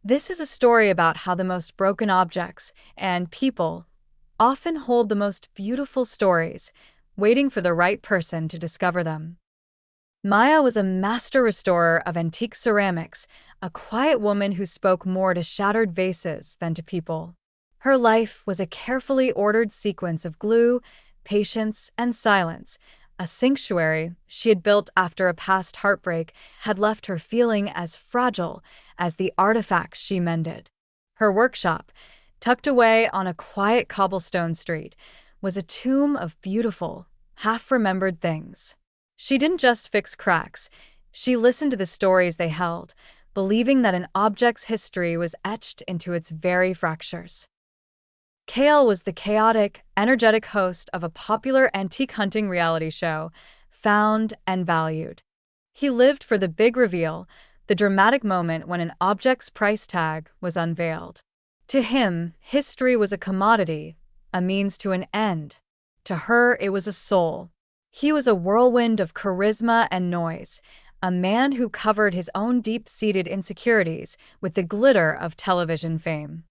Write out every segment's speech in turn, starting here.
This is a story about how the most broken objects and people often hold the most beautiful stories, waiting for the right person to discover them. Maya was a master restorer of antique ceramics, a quiet woman who spoke more to shattered vases than to people. Her life was a carefully ordered sequence of glue, patience, and silence. A sanctuary she had built after a past heartbreak had left her feeling as fragile as the artifacts she mended. Her workshop, tucked away on a quiet cobblestone street, was a tomb of beautiful, half-remembered things. She didn't just fix cracks, she listened to the stories they held, believing that an object's history was etched into its very fractures. Kael was the chaotic, energetic host of a popular antique hunting reality show, Found and Valued. He lived for the big reveal, the dramatic moment when an object's price tag was unveiled. To him, history was a commodity, a means to an end. To her, it was a soul. He was a whirlwind of charisma and noise, a man who covered his own deep-seated insecurities with the glitter of television fame.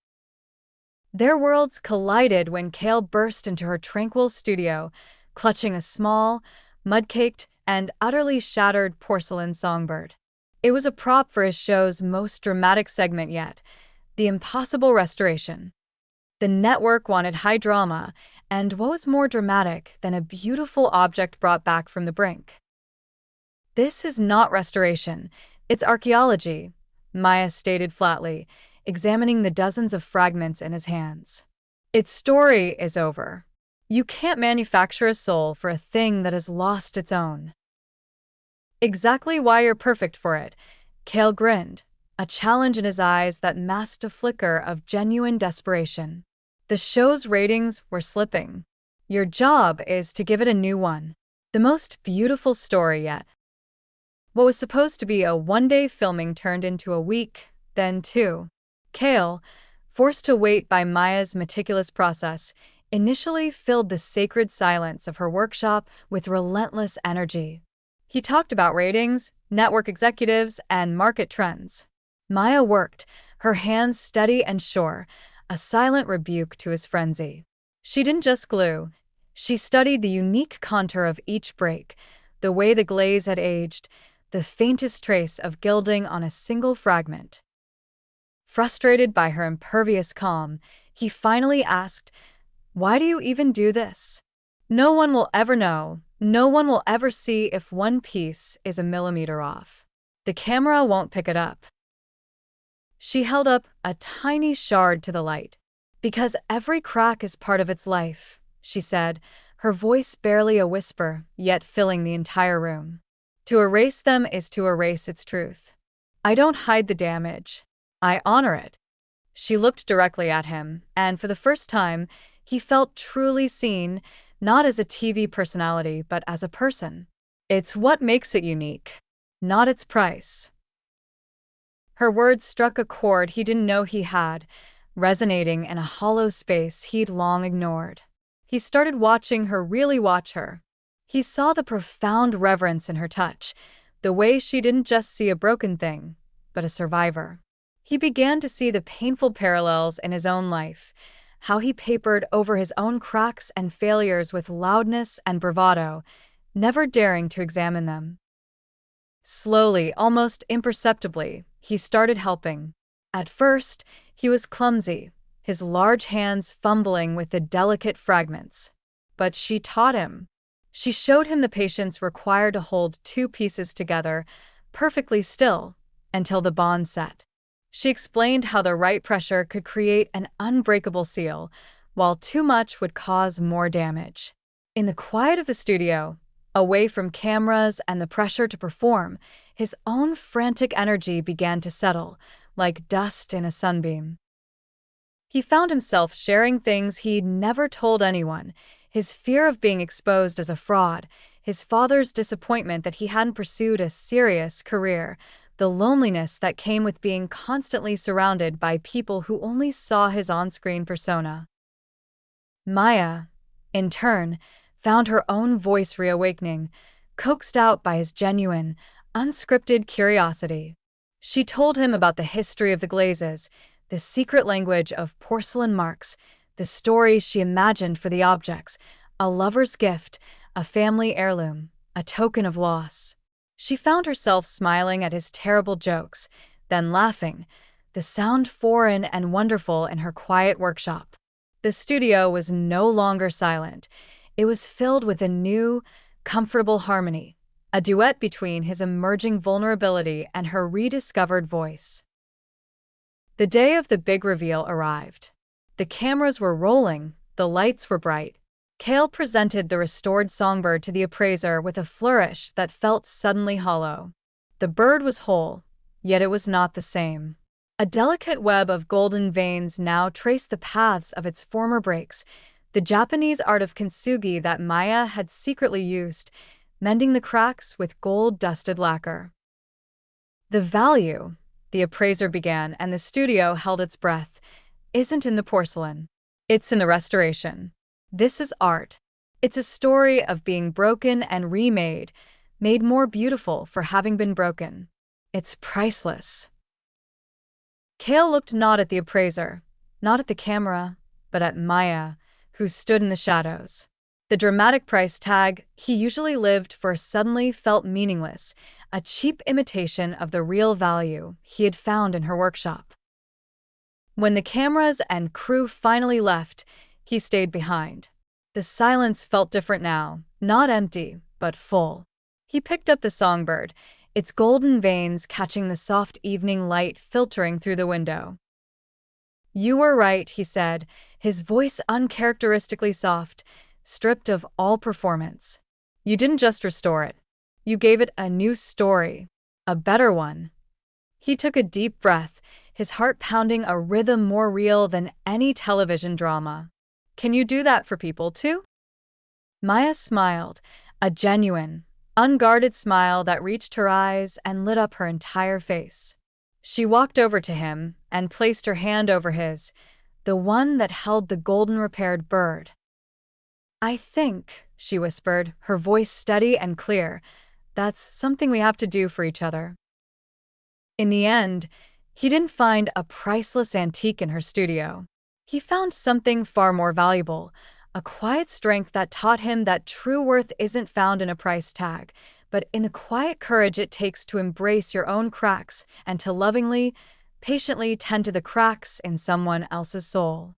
Their worlds collided when Kael burst into her tranquil studio, clutching a small, mud-caked, and utterly shattered porcelain songbird. It was a prop for his show's most dramatic segment yet, the impossible restoration. The network wanted high drama, and what was more dramatic than a beautiful object brought back from the brink? "This is not restoration, it's archaeology," Maya stated flatly, examining the dozens of fragments in his hands. "Its story is over. You can't manufacture a soul for a thing that has lost its own." "Exactly why you're perfect for it," Kael grinned, a challenge in his eyes that masked a flicker of genuine desperation. "The show's ratings were slipping. Your job is to give it a new one. The most beautiful story yet." What was supposed to be a one-day filming turned into a week, then two. Kael, forced to wait by Maya's meticulous process, initially filled the sacred silence of her workshop with relentless energy. He talked about ratings, network executives, and market trends. Maya worked, her hands steady and sure, a silent rebuke to his frenzy. She didn't just glue. She studied the unique contour of each break, the way the glaze had aged, the faintest trace of gilding on a single fragment. Frustrated by her impervious calm, he finally asked, "Why do you even do this? No one will ever know. No one will ever see if one piece is a millimeter off. The camera won't pick it up." She held up a tiny shard to the light. "Because every crack is part of its life," she said, her voice barely a whisper, yet filling the entire room. "To erase them is to erase its truth. I don't hide the damage. I honor it." She looked directly at him, and for the first time, he felt truly seen, not as a TV personality, but as a person. "It's what makes it unique, not its price." Her words struck a chord he didn't know he had, resonating in a hollow space he'd long ignored. He started watching her really watch her. He saw the profound reverence in her touch, the way she didn't just see a broken thing, but a survivor. He began to see the painful parallels in his own life, how he papered over his own cracks and failures with loudness and bravado, never daring to examine them. Slowly, almost imperceptibly, he started helping. At first, he was clumsy, his large hands fumbling with the delicate fragments. But she taught him. She showed him the patience required to hold two pieces together, perfectly still, until the bond set. She explained how the right pressure could create an unbreakable seal, while too much would cause more damage. In the quiet of the studio, away from cameras and the pressure to perform, his own frantic energy began to settle, like dust in a sunbeam. He found himself sharing things he'd never told anyone, his fear of being exposed as a fraud, his father's disappointment that he hadn't pursued a serious career, the loneliness that came with being constantly surrounded by people who only saw his on-screen persona. Maya, in turn, found her own voice reawakening, coaxed out by his genuine, unscripted curiosity. She told him about the history of the glazes, the secret language of porcelain marks, the stories she imagined for the objects, a lover's gift, a family heirloom, a token of loss. She found herself smiling at his terrible jokes, then laughing, the sound foreign and wonderful in her quiet workshop. The studio was no longer silent. It was filled with a new, comfortable harmony, a duet between his emerging vulnerability and her rediscovered voice. The day of the big reveal arrived. The cameras were rolling, the lights were bright. Kael presented the restored songbird to the appraiser with a flourish that felt suddenly hollow. The bird was whole, yet it was not the same. A delicate web of golden veins now traced the paths of its former breaks, the Japanese art of Kintsugi that Maya had secretly used, mending the cracks with gold-dusted lacquer. The value, the appraiser began, and the studio held its breath, isn't in the porcelain. It's in the restoration. This is art. It's a story of being broken and remade, made more beautiful for having been broken. It's priceless. Kael looked not at the appraiser, not at the camera, but at Maya, who stood in the shadows. The dramatic price tag he usually lived for suddenly felt meaningless, a cheap imitation of the real value he had found in her workshop. When the cameras and crew finally left, he stayed behind. The silence felt different now, not empty, but full. He picked up the songbird, its golden veins catching the soft evening light filtering through the window. "You were right," he said, his voice uncharacteristically soft, stripped of all performance. "You didn't just restore it. You gave it a new story, a better one." He took a deep breath, his heart pounding a rhythm more real than any television drama. "Can you do that for people too?" Maya smiled, a genuine, unguarded smile that reached her eyes and lit up her entire face. She walked over to him and placed her hand over his, the one that held the golden repaired bird. "I think," she whispered, her voice steady and clear, "that's something we have to do for each other." In the end, he didn't find a priceless antique in her studio. He found something far more valuable, a quiet strength that taught him that true worth isn't found in a price tag, but in the quiet courage it takes to embrace your own cracks and to lovingly, patiently tend to the cracks in someone else's soul.